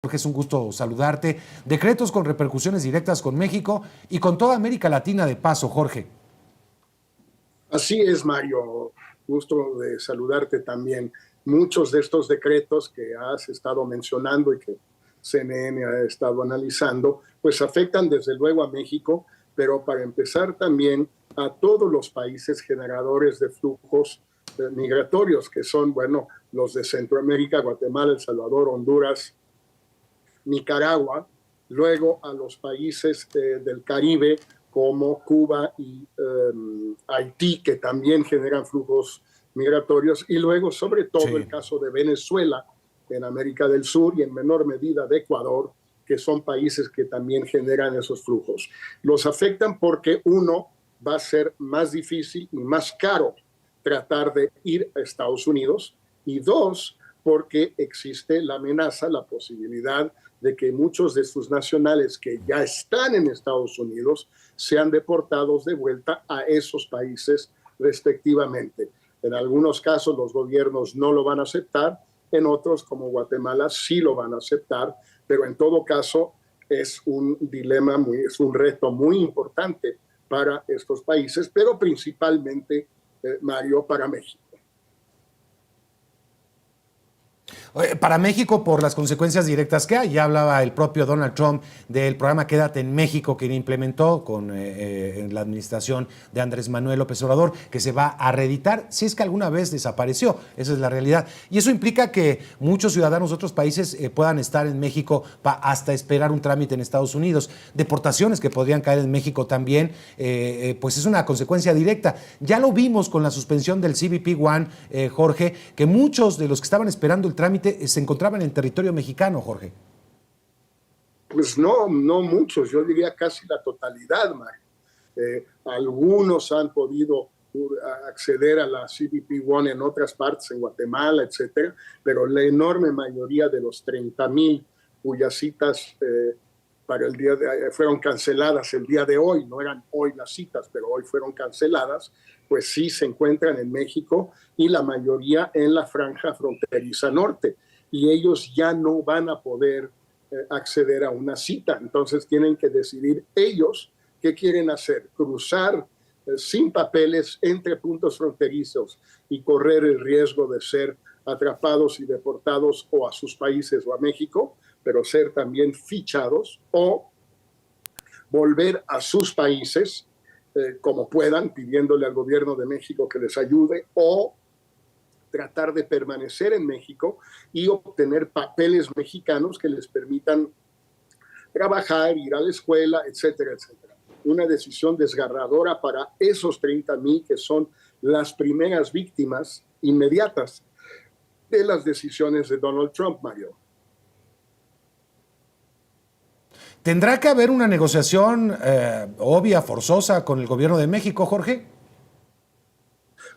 Jorge, es un gusto saludarte. Decretos con repercusiones directas con México y con toda América Latina de paso, Jorge. Así es, Mario. Gusto de saludarte también. Muchos de estos decretos que has estado mencionando y que CNN ha estado analizando, pues afectan desde luego a México, pero para empezar también a todos los países generadores de flujos migratorios, que son, bueno, los de Centroamérica, Guatemala, El Salvador, Honduras, Nicaragua, luego a los países del Caribe como Cuba y Haití, que también generan flujos migratorios, y luego sobre todo el caso de Venezuela en América del Sur y en menor medida de Ecuador, que son países que también generan esos flujos. Los afectan porque uno, va a ser más difícil y más caro tratar de ir a Estados Unidos, y dos, porque existe la amenaza, la posibilidad de que muchos de sus nacionales que ya están en Estados Unidos sean deportados de vuelta a esos países respectivamente. En algunos casos los gobiernos no lo van a aceptar, en otros como Guatemala sí lo van a aceptar, pero en todo caso es un dilema, es un reto muy importante para estos países, pero principalmente, Mario, para México. Para México, por las consecuencias directas que hay. Ya hablaba el propio Donald Trump del programa Quédate en México que implementó en la administración de Andrés Manuel López Obrador, que se va a reeditar si es que alguna vez desapareció. Esa es la realidad. Y eso implica que muchos ciudadanos de otros países puedan estar en México hasta esperar un trámite en Estados Unidos. Deportaciones que podrían caer en México también, pues es una consecuencia directa. Ya lo vimos con la suspensión del CBP One, Jorge, que muchos de los que estaban esperando el trámite se encontraban en territorio mexicano, Jorge. Pues no muchos, yo diría casi la totalidad, Mario. Algunos han podido acceder a la CBP One en otras partes, en Guatemala, etcétera, pero la enorme mayoría de los 30,000 cuyas citas para el día fueron canceladas el día de hoy, no eran hoy las citas, pero hoy fueron canceladas, pues sí se encuentran en México y la mayoría en la franja fronteriza norte, y ellos ya no van a poder acceder a una cita. Entonces tienen que decidir ellos qué quieren hacer: cruzar sin papeles entre puntos fronterizos y correr el riesgo de ser atrapados y deportados o a sus países o a México, pero ser también fichados, o volver a sus países como puedan, pidiéndole al gobierno de México que les ayude, o tratar de permanecer en México y obtener papeles mexicanos que les permitan trabajar, ir a la escuela, etcétera, etcétera. Una decisión desgarradora para esos 30,000 que son las primeras víctimas inmediatas de las decisiones de Donald Trump, Mario. ¿Tendrá que haber una negociación obvia, forzosa con el gobierno de México, Jorge?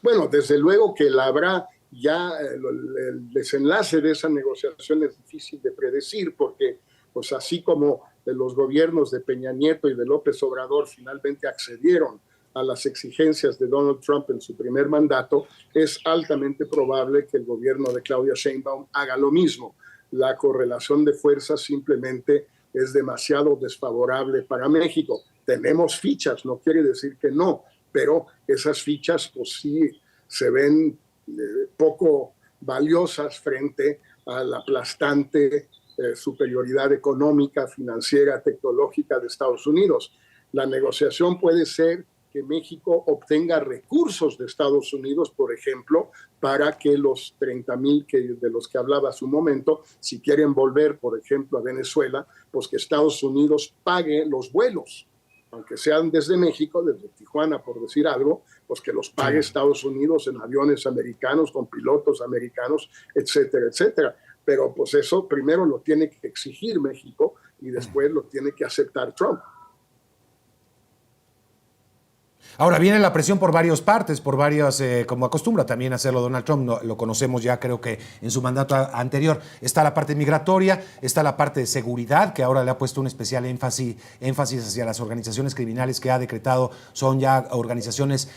Bueno, desde luego que la habrá. Ya el desenlace de esa negociación es difícil de predecir, porque pues así como los gobiernos de Peña Nieto y de López Obrador finalmente accedieron a las exigencias de Donald Trump en su primer mandato, es altamente probable que el gobierno de Claudia Sheinbaum haga lo mismo. La correlación de fuerzas simplemente es demasiado desfavorable para México. Tenemos fichas, no quiere decir que no, pero esas fichas pues sí se ven poco valiosas frente a la aplastante superioridad económica, financiera, tecnológica de Estados Unidos. La negociación puede ser que México obtenga recursos de Estados Unidos, por ejemplo, para que los 30,000 de los que hablaba hace un momento, si quieren volver, por ejemplo, a Venezuela, pues que Estados Unidos pague los vuelos, aunque sean desde México, desde Tijuana, por decir algo, pues que los pague Estados Unidos en aviones americanos, con pilotos americanos, etcétera, etcétera. Pero pues eso primero lo tiene que exigir México y después lo tiene que aceptar Trump. Ahora viene la presión por varias partes, por varias, como acostumbra también hacerlo Donald Trump, lo conocemos ya creo que en su mandato anterior. Está la parte migratoria, está la parte de seguridad, que ahora le ha puesto un especial énfasis hacia las organizaciones criminales que ha decretado son ya organizaciones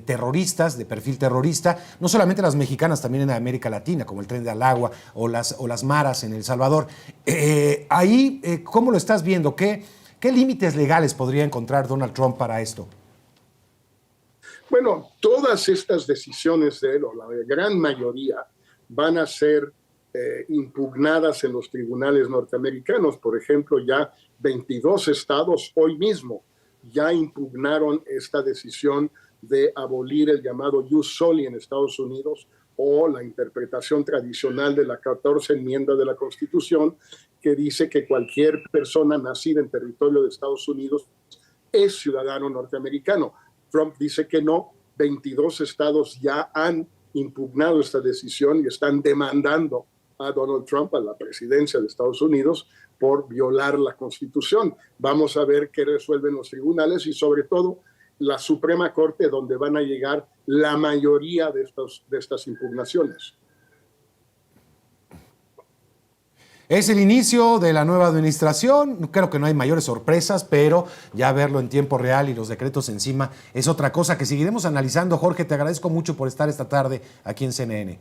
terroristas, de perfil terrorista, no solamente las mexicanas, también en América Latina, como el Tren de Agua o las maras en El Salvador. Ahí, ¿cómo lo estás viendo? ¿Qué límites legales podría encontrar Donald Trump para esto? Bueno, todas estas decisiones de él, o la gran mayoría, van a ser impugnadas en los tribunales norteamericanos. Por ejemplo, ya 22 estados hoy mismo ya impugnaron esta decisión de abolir el llamado jus soli en Estados Unidos, o la interpretación tradicional de la 14 enmienda de la Constitución, que dice que cualquier persona nacida en territorio de Estados Unidos es ciudadano norteamericano. Trump dice que no. 22 estados ya han impugnado esta decisión y están demandando a Donald Trump, a la presidencia de Estados Unidos, por violar la Constitución. Vamos a ver qué resuelven los tribunales y sobre todo la Suprema Corte, donde van a llegar la mayoría de estas impugnaciones. Es el inicio de la nueva administración, creo que no hay mayores sorpresas, pero ya verlo en tiempo real y los decretos encima es otra cosa que seguiremos analizando. Jorge, te agradezco mucho por estar esta tarde aquí en CNN.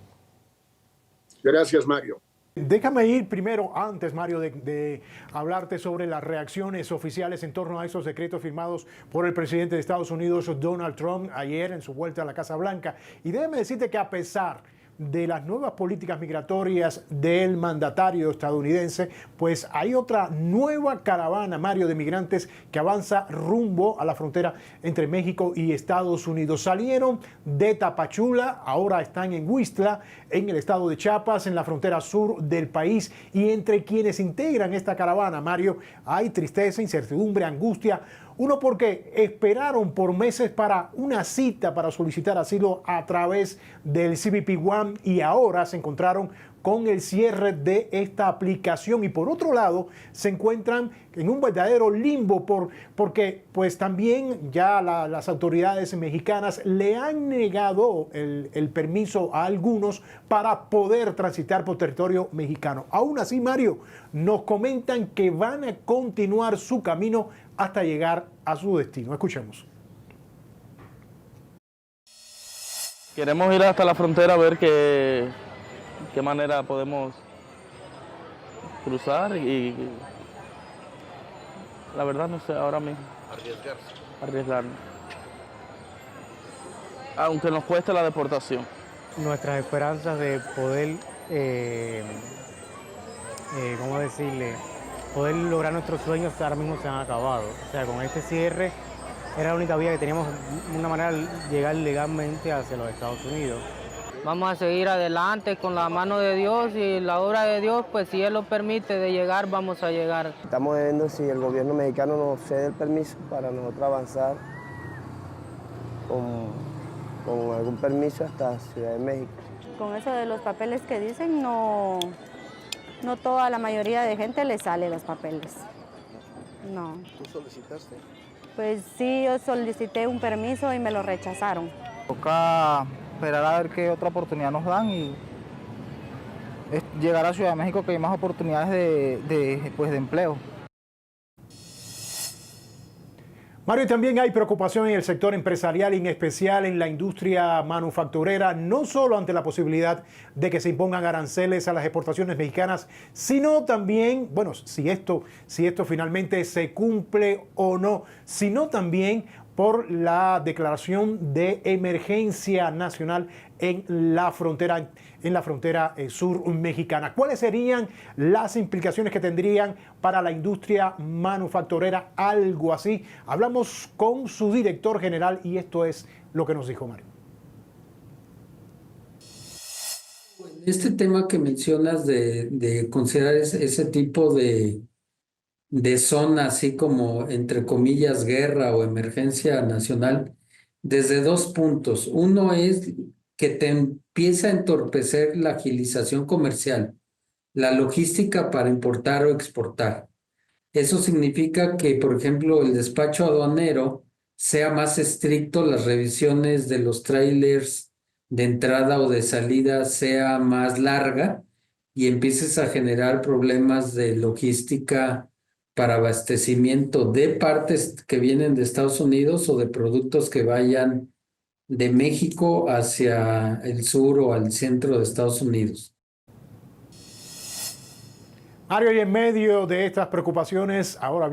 Gracias, Mario. Déjame ir primero, antes, Mario, de hablarte sobre las reacciones oficiales en torno a esos decretos firmados por el presidente de Estados Unidos, Donald Trump, ayer en su vuelta a la Casa Blanca. Y déjame decirte que a pesar de las nuevas políticas migratorias del mandatario estadounidense, pues hay otra nueva caravana, Mario, de migrantes que avanza rumbo a la frontera entre México y Estados Unidos. Salieron de Tapachula, ahora están en Huixtla, en el estado de Chiapas, en la frontera sur del país, y entre quienes integran esta caravana, Mario, hay tristeza, incertidumbre, angustia. Uno, porque esperaron por meses para una cita para solicitar asilo a través del CBP One y ahora se encontraron con el cierre de esta aplicación. Y por otro lado, se encuentran en un verdadero limbo porque pues también ya las autoridades mexicanas le han negado el permiso a algunos para poder transitar por territorio mexicano. Aún así, Mario, nos comentan que van a continuar su camino hasta llegar a su destino. Escuchemos. Queremos ir hasta la frontera a ver qué manera podemos cruzar y la verdad no sé ahora mismo. Arriesgarnos. Aunque nos cueste la deportación. Nuestras esperanzas de poder, ¿cómo decirle? Poder lograr nuestros sueños ahora mismo se han acabado. O sea, con este cierre era la única vía que teníamos, una manera de llegar legalmente hacia los Estados Unidos. Vamos a seguir adelante con la mano de Dios y la obra de Dios, pues si Él lo permite de llegar, vamos a llegar. Estamos viendo si el gobierno mexicano nos cede el permiso para nosotros avanzar con algún permiso hasta Ciudad de México. Con eso de los papeles que dicen, no toda la mayoría de gente le sale los papeles. No. ¿Tú solicitaste? Pues sí, yo solicité un permiso y me lo rechazaron. Toca esperar a ver qué otra oportunidad nos dan y llegar a Ciudad de México, que hay más oportunidades de empleo. Mario, también hay preocupación en el sector empresarial, en especial en la industria manufacturera, no solo ante la posibilidad de que se impongan aranceles a las exportaciones mexicanas, sino también, bueno, si esto finalmente se cumple o no, sino también por la declaración de emergencia nacional en la frontera sur mexicana. ¿Cuáles serían las implicaciones que tendrían para la industria manufacturera? Algo así. Hablamos con su director general y esto es lo que nos dijo Mario. Este tema que mencionas de considerar ese tipo de zona, así como entre comillas guerra o emergencia nacional, desde dos puntos. Uno es que te empieza a entorpecer la agilización comercial, la logística para importar o exportar. Eso significa que, por ejemplo, el despacho aduanero sea más estricto, las revisiones de los trailers de entrada o de salida sea más larga y empieces a generar problemas de logística para abastecimiento de partes que vienen de Estados Unidos o de productos que vayan de México hacia el sur o al centro de Estados Unidos. Mario, y en medio de estas preocupaciones, ahora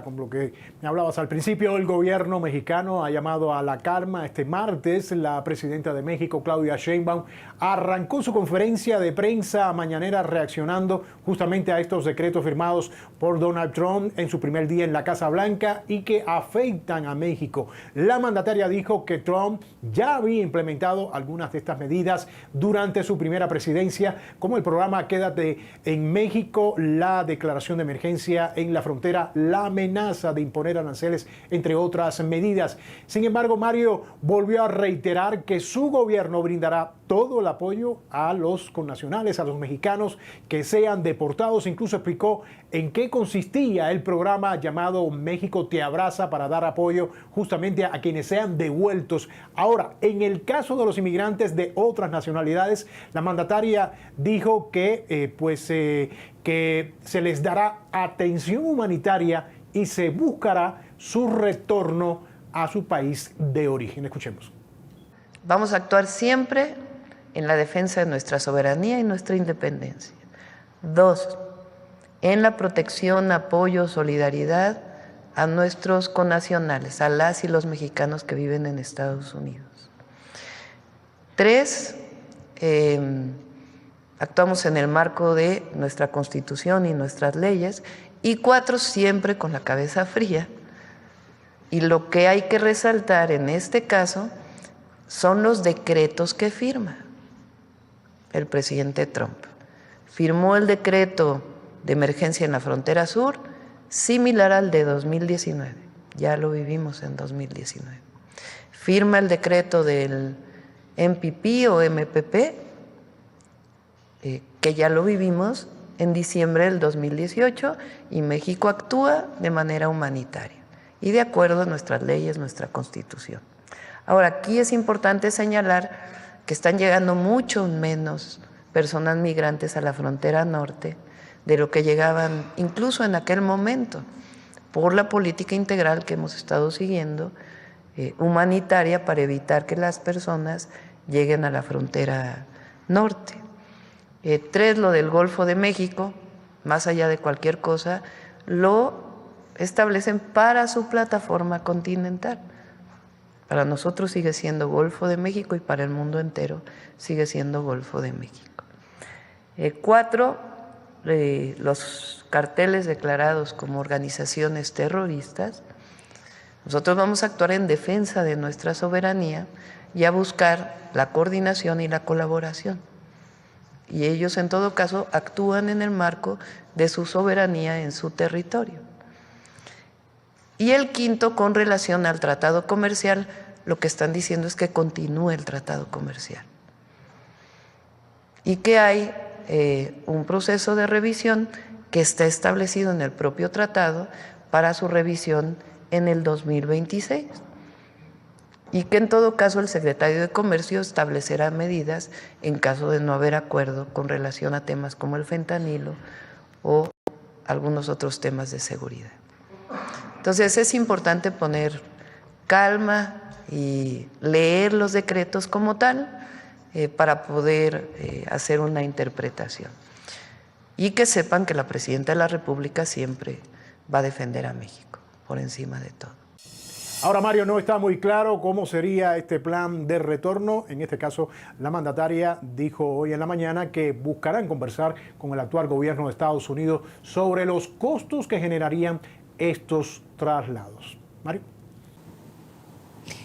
con lo que me hablabas al principio, el gobierno mexicano ha llamado a la calma. Este martes, la presidenta de México, Claudia Sheinbaum, arrancó su conferencia de prensa mañanera reaccionando justamente a estos decretos firmados por Donald Trump en su primer día en la Casa Blanca y que afectan a México. La mandataria dijo que Trump ya había implementado algunas de estas medidas durante su primera presidencia, como el programa Quédate en México, la declaración de emergencia en la frontera, la amenaza de imponer aranceles, entre otras medidas. Sin embargo, Mario volvió a reiterar que su gobierno brindará todo el apoyo a los connacionales, a los mexicanos que sean deportados. Incluso explicó en qué consistía el programa llamado México Te Abraza para dar apoyo justamente a quienes sean devueltos. Ahora, en el caso de los inmigrantes de otras nacionalidades, la mandataria dijo que que se les dará atención humanitaria y se buscará su retorno a su país de origen. Escuchemos. Vamos a actuar siempre en la defensa de nuestra soberanía y nuestra independencia. 2, en la protección, apoyo, solidaridad a nuestros connacionales, a las y los mexicanos que viven en Estados Unidos. 3, actuamos en el marco de nuestra Constitución y nuestras leyes. Y 4, siempre con la cabeza fría. Y lo que hay que resaltar en este caso son los decretos que firma el presidente Trump. Firmó el decreto de emergencia en la frontera sur, similar al de 2019. Ya lo vivimos en 2019. Firma el decreto del MPP o MPP, que ya lo vivimos en diciembre del 2018, y México actúa de manera humanitaria y de acuerdo a nuestras leyes, nuestra Constitución. Ahora, aquí es importante señalar que están llegando mucho menos personas migrantes a la frontera norte de lo que llegaban incluso en aquel momento, por la política integral que hemos estado siguiendo, humanitaria, para evitar que las personas lleguen a la frontera norte. 3, lo del Golfo de México, más allá de cualquier cosa, lo establecen para su plataforma continental. Para nosotros sigue siendo Golfo de México y para el mundo entero sigue siendo Golfo de México. 4, los carteles declarados como organizaciones terroristas. Nosotros vamos a actuar en defensa de nuestra soberanía y a buscar la coordinación y la colaboración. Y ellos, en todo caso, actúan en el marco de su soberanía en su territorio. Y el 5, con relación al tratado comercial, lo que están diciendo es que continúe el tratado comercial. Y que hay un proceso de revisión que está establecido en el propio tratado para su revisión en el 2026. Y que en todo caso el secretario de Comercio establecerá medidas en caso de no haber acuerdo con relación a temas como el fentanilo o algunos otros temas de seguridad. Entonces es importante poner calma y leer los decretos como tal para poder hacer una interpretación. Y que sepan que la Presidenta de la República siempre va a defender a México por encima de todo. Ahora, Mario, no está muy claro cómo sería este plan de retorno. En este caso, la mandataria dijo hoy en la mañana que buscarán conversar con el actual gobierno de Estados Unidos sobre los costos que generarían estos traslados. Mario.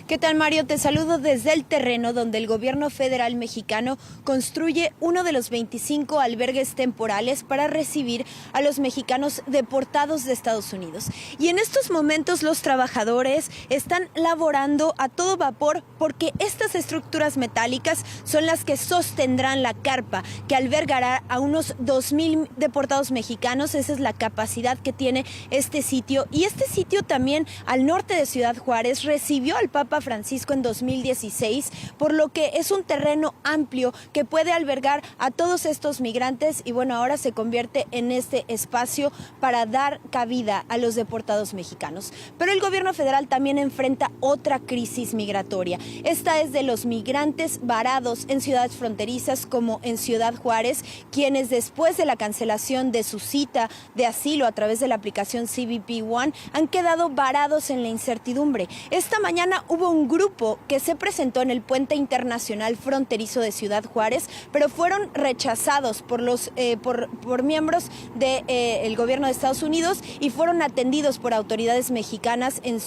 ¿Qué tal, Mario? Te saludo desde el terreno donde el gobierno federal mexicano construye uno de los 25 albergues temporales para recibir a los mexicanos deportados de Estados Unidos. Y en estos momentos los trabajadores están laborando a todo vapor porque estas estructuras metálicas son las que sostendrán la carpa que albergará a unos 2,000 deportados mexicanos. Esa es la capacidad que tiene este sitio. Y este sitio también al norte de Ciudad Juárez recibió al Papa Francisco en 2016, por lo que es un terreno amplio que puede albergar a todos estos migrantes y bueno, ahora se convierte en este espacio para dar cabida a los deportados mexicanos. Pero el gobierno federal también enfrenta otra crisis migratoria. Esta es de los migrantes varados en ciudades fronterizas como en Ciudad Juárez, quienes después de la cancelación de su cita de asilo a través de la aplicación CBP One han quedado varados en la incertidumbre. Esta mañana hubo un grupo que se presentó en el puente internacional fronterizo de Ciudad Juárez, pero fueron rechazados por miembros del gobierno de Estados Unidos y fueron atendidos por autoridades mexicanas en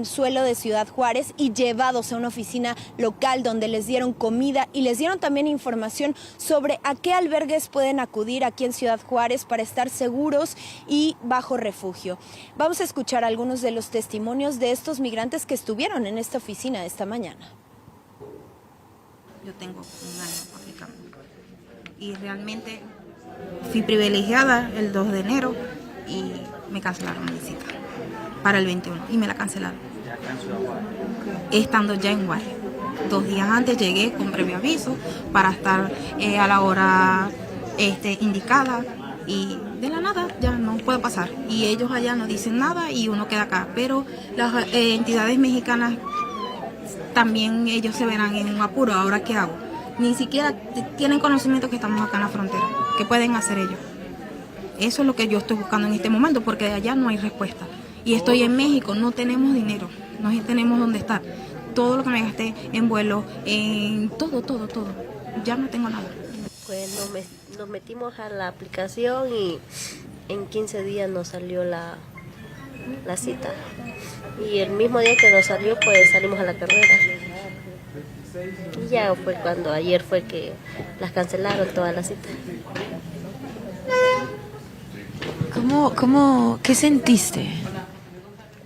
suelo de Ciudad Juárez y llevados a una oficina local donde les dieron comida y les dieron también información sobre a qué albergues pueden acudir aquí en Ciudad Juárez para estar seguros y bajo refugio. Vamos a escuchar algunos de los testimonios de estos migrantes que estuvieron en esta oficina esta mañana. Yo tengo un año aplicando y realmente fui privilegiada el 2 de enero y me cancelaron mi cita para el 21 y me la cancelaron estando ya en Juárez. 2 días antes llegué con previo aviso para estar a la hora indicada y de la nada ya no puedo pasar y ellos allá no dicen nada y uno queda acá, pero las entidades mexicanas también ellos se verán en un apuro. ¿Ahora qué hago? Ni siquiera tienen conocimiento que estamos acá en la frontera. ¿Qué pueden hacer ellos? Eso es lo que yo estoy buscando en este momento porque de allá no hay respuesta y estoy en México, no tenemos dinero, no tenemos dónde estar. Todo lo que me gasté en vuelo, en todo, ya no tengo nada. Pues nos metimos a la aplicación y en 15 días nos salió la cita. Y el mismo día que nos salió, pues salimos a la carrera. Y ya fue cuando ayer fue que las cancelaron todas las citas. ¿Qué sentiste?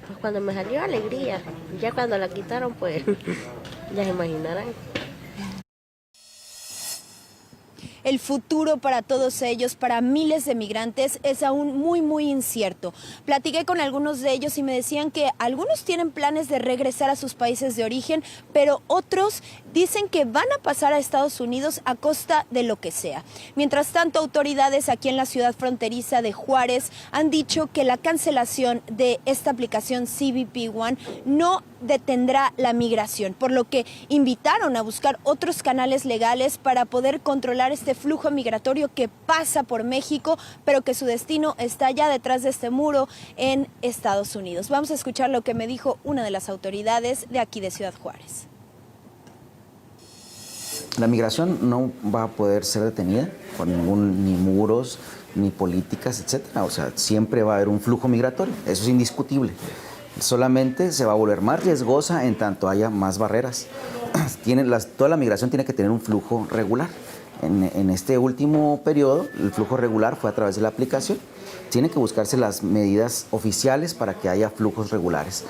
Pues cuando me salió alegría. Ya cuando la quitaron, pues ya se imaginarán. El futuro para todos ellos, para miles de migrantes, es aún muy incierto. Platiqué con algunos de ellos y me decían que algunos tienen planes de regresar a sus países de origen, pero otros dicen que van a pasar a Estados Unidos a costa de lo que sea. Mientras tanto, autoridades aquí en la ciudad fronteriza de Juárez han dicho que la cancelación de esta aplicación CBP One no detendrá la migración, por lo que invitaron a buscar otros canales legales para poder controlar este flujo migratorio que pasa por México, pero que su destino está ya detrás de este muro en Estados Unidos. Vamos a escuchar lo que me dijo una de las autoridades de aquí de Ciudad Juárez. La migración no va a poder ser detenida por ni muros, ni políticas, etcétera. O sea, siempre va a haber un flujo migratorio, eso es indiscutible. Solamente se va a volver más riesgosa en tanto haya más barreras. Toda la migración tiene que tener un flujo regular. En este último periodo, el flujo regular fue a través de la aplicación. Tienen que buscarse las medidas oficiales para que haya flujos regulares.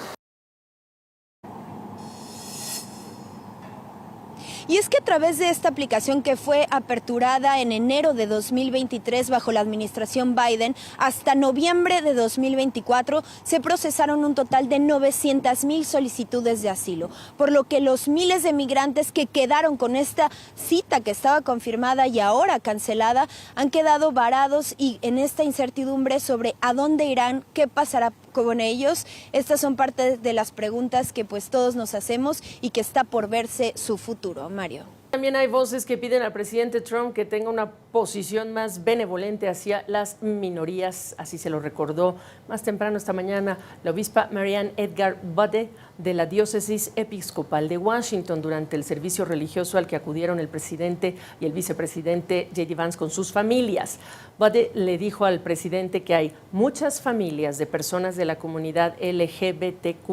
Y es que a través de esta aplicación que fue aperturada en enero de 2023 bajo la administración Biden, hasta noviembre de 2024 se procesaron un total de 900,000 solicitudes de asilo, por lo que los miles de migrantes que quedaron con esta cita que estaba confirmada y ahora cancelada han quedado varados y en esta incertidumbre sobre a dónde irán, qué pasará con ellos. Estas son parte de las preguntas que pues todos nos hacemos y que está por verse su futuro. Mario. También hay voces que piden al presidente Trump que tenga una posición más benevolente hacia las minorías, así se lo recordó más temprano esta mañana la obispa Marianne Edgar Budde de la Diócesis Episcopal de Washington durante el servicio religioso al que acudieron el presidente y el vicepresidente J.D. Vance con sus familias. Budde le dijo al presidente que hay muchas familias de personas de la comunidad LGBTQ+,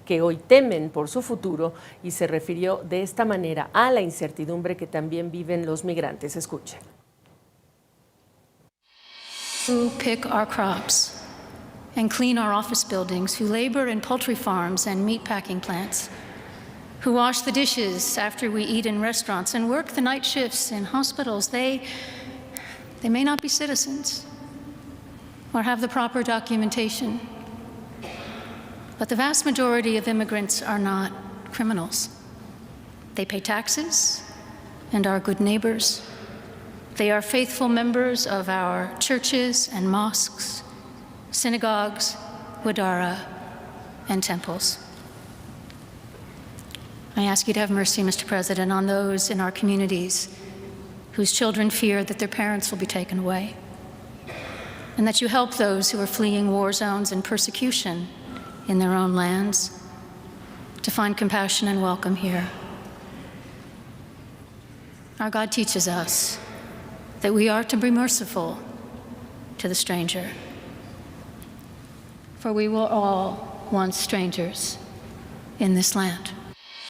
que hoy temen por su futuro, y se refirió de esta manera a la incertidumbre que también viven los migrantes. Escuchen. Who pick our crops and clean our office buildings, who labor in poultry farms and meatpacking plants, who wash the dishes after we eat in restaurants and work the night shifts in hospitals, they may not be citizens or have the proper documentation, but the vast majority of immigrants are not criminals. They pay taxes and are good neighbors. They are faithful members of our churches and mosques, synagogues, wadara, and temples. I ask you to have mercy, Mr. President, on those in our communities whose children fear that their parents will be taken away, and that you help those who are fleeing war zones and persecution in their own lands to find compassion and welcome here. Our God teaches us that we are to be merciful to the stranger, for we were all once strangers in this land.